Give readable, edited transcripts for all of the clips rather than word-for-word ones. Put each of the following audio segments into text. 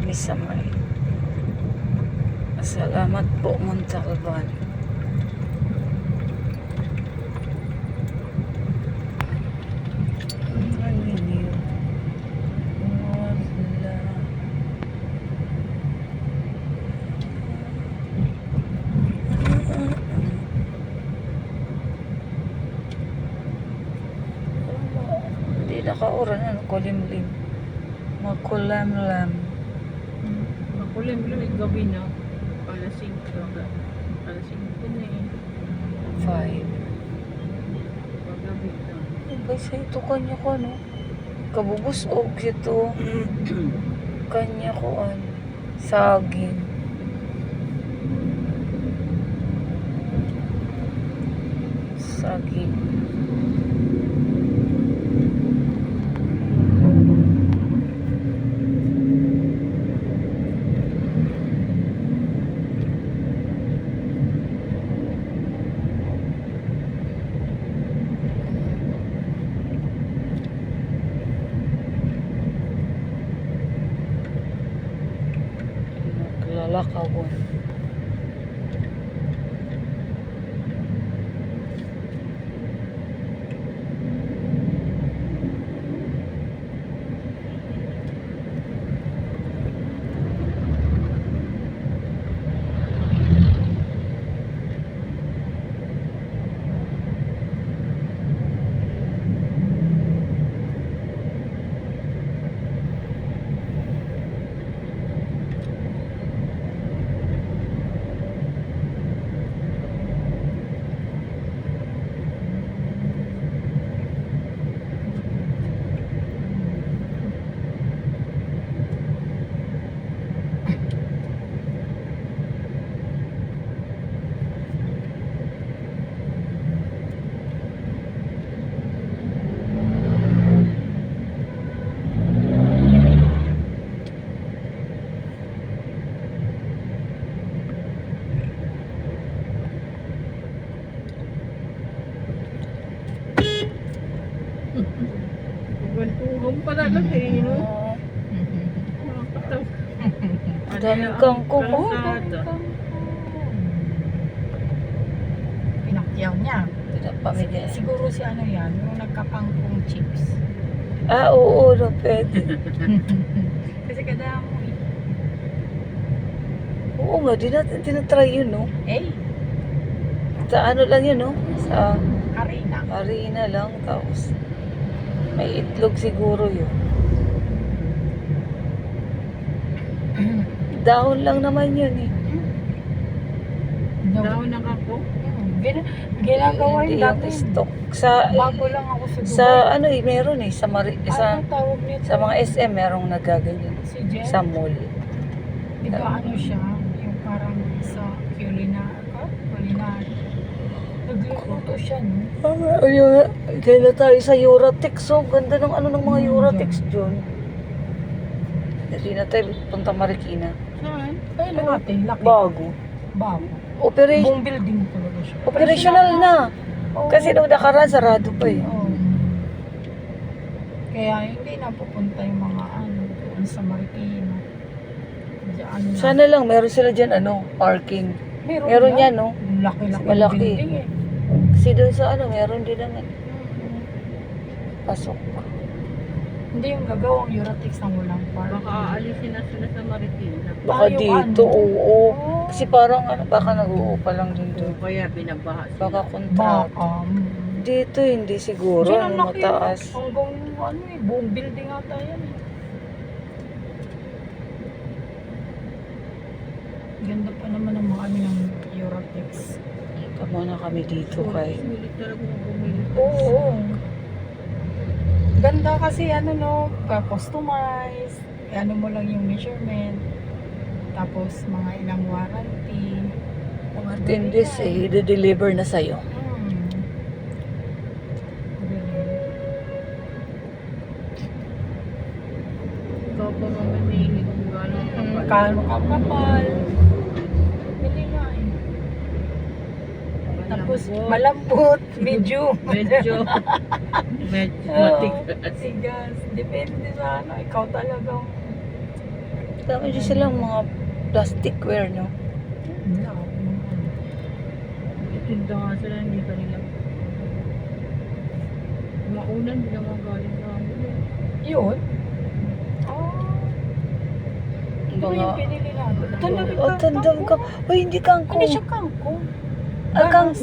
kami sa may. Salamat po, Montalban. Hindi nakauran, ano, kulimlim. Makulamlam. Makulim-lim yung gabi na. Alas 5. Alas 5 na eh. 5. Paggabi na. Bay sa ito kanya ko, no? Kabubusog ito. Kanya ko, ano? Saging. Saging. Lalakawon. Tulong pala lang eh, no? Daming kangkong. Oh, Kalsada. Pinakyaw niya. Pinapamigay. Siguro si ano yan, yung nagkakangkong chips. Ah, oo, no, pwede. Kasi kada mo Oo nga, di natin tinatry yun, no? eh, Sa ano lang yun, no? Sa harina. harina lang, tapos may itlog siguro yun. Dahon lang naman yun, eh. Dahon ng ako. Ginagawa Hindi yung yung dati. stock. Sa, Bago lang ako sa Dubai. sa ano eh, meron eh. Ano tawag nito? Sa mga SM, merong nagaganyan. Si Jen? Sa mall. Di ba ano siya? Yung parang sa culinary. Nagluluto siya, no? Ayun, kailan tayo sa Euratex. So, ganda ng ano ng mga Euratex dyan. Hindi na tayo punta Marikina. Saan? Ay, natin, laki. Bago. Bago. Operation, Buong building talaga siya. operational na. Oo. Kasi nung nakaraan, sarado pa eh. Oo. Kaya hindi na pupunta yung mga ano doon sa Marikina. Diyan na. Sana lang, meron sila dyan, ano, parking. Meron na. yan, no? Laki-laki Malaki. building eh. Kasi doon sa ano, meron din naman. Pasok. Hindi yung gagawang Euratex na walang park. Baka aalisin na sila sa Marikina. Baka Yung dito, ano? oo. Kasi parang, ano, baka nag-uupa lang din O doon. kaya binabaha sila. Baka kontrata. Baka. Dito, hindi siguro. Diyan ang Ano, laki. mataas. Hanggang ano eh, buong building ata yan eh. Ganda pa naman ang mga ano ng Euratex. Ito muna kami dito kay. Sulit talaga yung bumili. Oo. Ganda kasi ano no, customize, ano mo lang yung measurement, tapos mga ilang warranty. Mga 10 days eh, i-deliver na sa'yo. Ikaw pa mamimili kung gano'ng kapal. Kano kapal. Bili nga eh. Tapos malambot, medyo. Medyo matigas. Tigas. Depende sa ano, ikaw talagang Dami din silang mga plasticware, no? Wala. Itinda nga sila, hindi pa nila. Maunan, hindi naman galing na ako. Yun? Oh. Ito Mga... yung pinili natin. Tandam ka. Uy, hindi kangkong. Hindi siya kangkong. Ganas.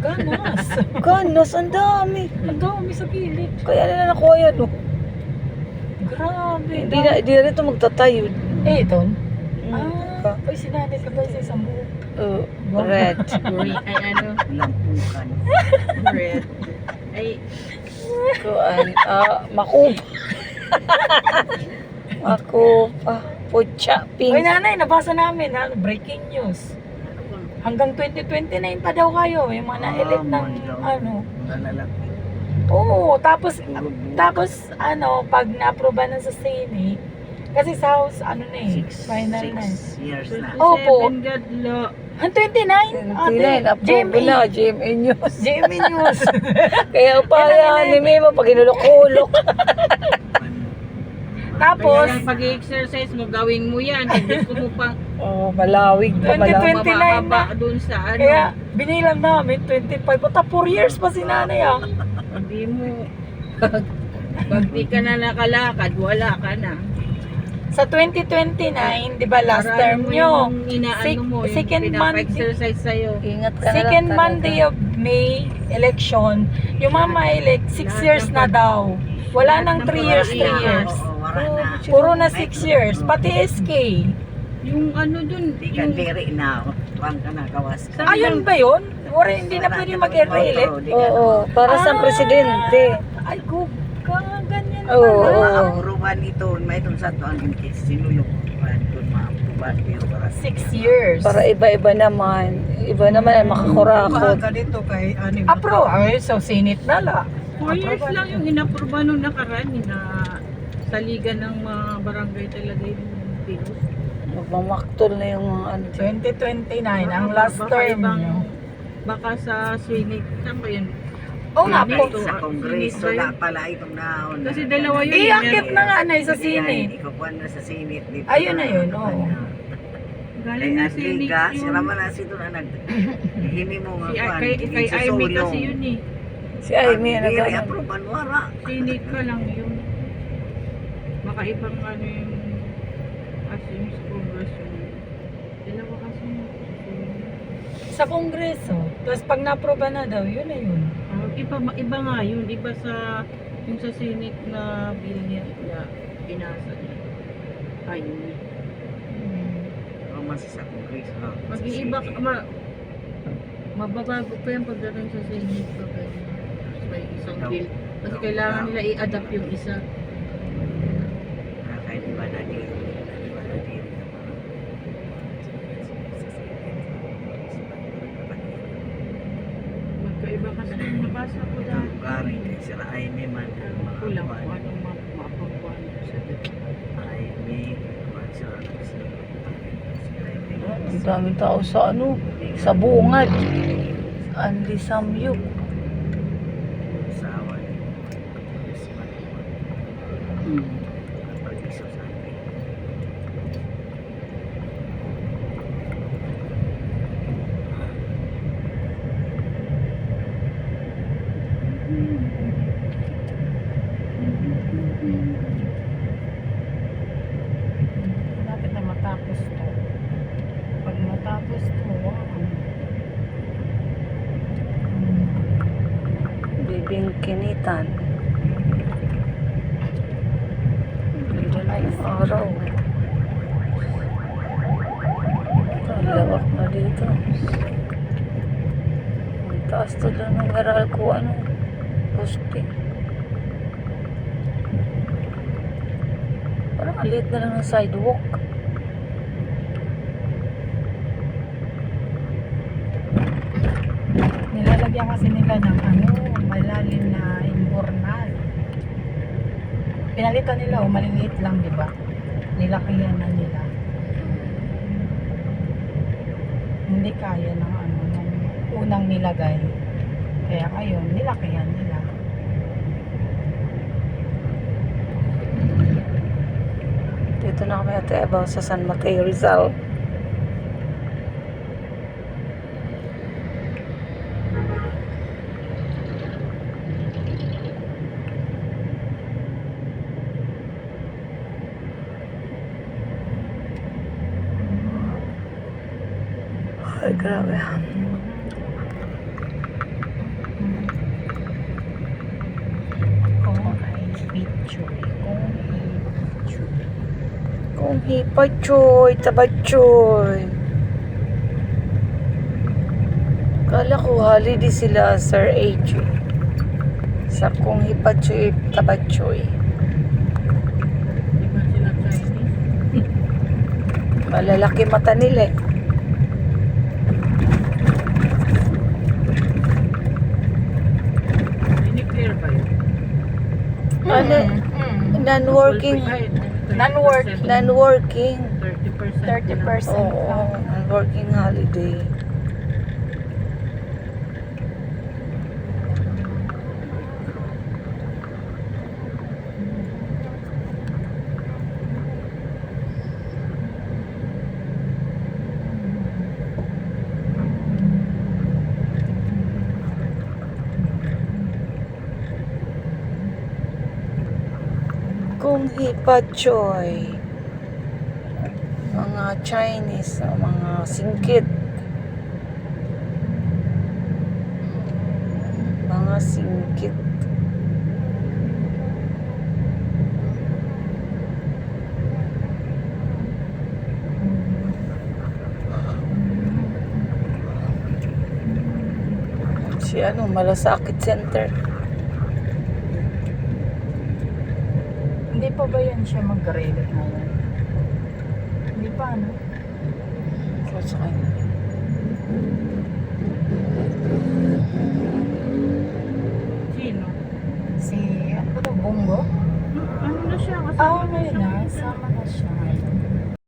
Ganas. Ganas, ang dami. Ang dami sa gilid. Kaya nila nakuha yan, no? Grabe. Hindi na rito magtatayod. Eh, ito? Ah. Uy, sinanay ka ba sa isang buo? Red. Green, ay ano, Lampukan. red. Ay, Kuan, makupa. Makupa. Putya, Uy, pink. nanay, nabasa namin, ha? Breaking news. Hanggang 2029 pa daw kayo. Yung mga na-elect ng, ano. Lalaki. Oo, tapos ano, pag na-aproba na sa Senate, kasi sa House, ano na eh, final na eh. 6 years na. Opo. 27 God law. Ang 29? Tinayin, approve na, GMA News. GMA News. Kaya pa yan, ni Mima, pag inulok-ulok. Tapos, Kaya pag-exercise mo, gawin mo yan. Hindi ko mo pang Malawig pa, 2020. malawig. 29 mababa na. dun sa ano. kaya binilang namin 25. Bata 4 years pa si nanay ah. Hindi mo. Pag di ka na nakalakad, wala ka na. Sa 2029, di ba last Para term ano nyo, yung inaano mo, yung second pinapa-exercise sa'yo. Ingat ka na lang second talaga. Monday of May election, yung mga ma-elect, 6 Lahat years ng na daw. Wala nang 3 years, 3 Wala. years. Oo, wala na. Puro na 6 years. Pati SK. Yung ano dun, Di ka yung diri na. Tuwang ka na kawas ka. Ayun ba yun? Wala, hindi na pwede mag-re-elect. Oo, para sa presidente. Ay, ganyan na Oo, pala. oo. Ang ruban ito, may itong sa to ang sinulok. Doon maampuban pero para 6 years. Para iba-iba naman. Iba naman ay makakurakot. dito kay anim. Apro. Ay, so Senate na la. 4 years lang yung inapruba nung nakaraan na saligan ng mga barangay talaga yung Pinos. Magmamaktol na yung mga ano. 2029, ang last term nyo. Baka sa Senate, saan ba yun? Oo nga po. Ito sa Kongreso na pala itong naon. Kasi dalawa yun. Iakit na nga na sa Senate. Ikukuhan na sa Senate dito. Ayun na yun, oo. Galing Kay na Senate Adliga, si yun. Raman na si doon ang hini mo nga kuhan. Kay Amy kasi yun eh. Si Amy na Diri, gano'n. aproban wala. Senate ka lang yun. Baka ibang ano yung as yung sa Congress yun. Dalawa kasi yung Sa Kongreso. Tapos pag na-aproba na daw, yun na yun. iba nga yun. Iba sa yung sa Senate na bill niya na pinasa niya. Ayun. Raman sa Kongreso. Mag-iiba ka, mababago pa yan pagdating sa Senate pa ganyan. May isang bill. Kasi kailangan nila i-adapt yung isa. Kahit iba na din. Iba na din. Magkaiba kasi yung nabasa ko dati. Gari, sila Aime man. Kulang kung anong mapagpuan sa Aime, sila Ang daming tao sa ano, sa bungad. Andy Samyuk. Sawa. Pag-iso sa amin. Dapat na matapos to. Pag matapos to, Bibing kinitan. Ganda na yung araw. Talawak na dito. Ang taas to doon ng meral ko, ano, poste. Parang alit na lang ng sidewalk. nilalagyan kasi nila ng ano, malalim na imbornal. Pinalitan nila, maliliit lang, di ba? Nilakihan na nila. Hindi kaya ng ano, ng unang nilagay. Kaya ngayon, nilakihan nila. Dito na kami Ate Eva sa San Mateo, Rizal. Ay, grabe. Kung ay picture. Kung hipa choy, taba choy. Kala ko holiday sila, Sir AJ. Sa kung hipa choy, taba choy. Di ba sila Chinese? Malalaki mata nila eh. Ini-clear ba yun? Ano? Non-working. Ay, 30%. Non-working. Non-working. 30%. 30%. Oo, non-working holiday. Kung hipa choy. Mga Chinese, mga singkit. Mga singkit. Si ano, Malasakit Center. Hindi pa ba yan siya mag-grade ngayon? Hindi pa, ano? So, sa kanya. Sino? Si, ano ba ito, Bongo? Ano na siya? Ah, ngayon na. Sama na siya ngayon.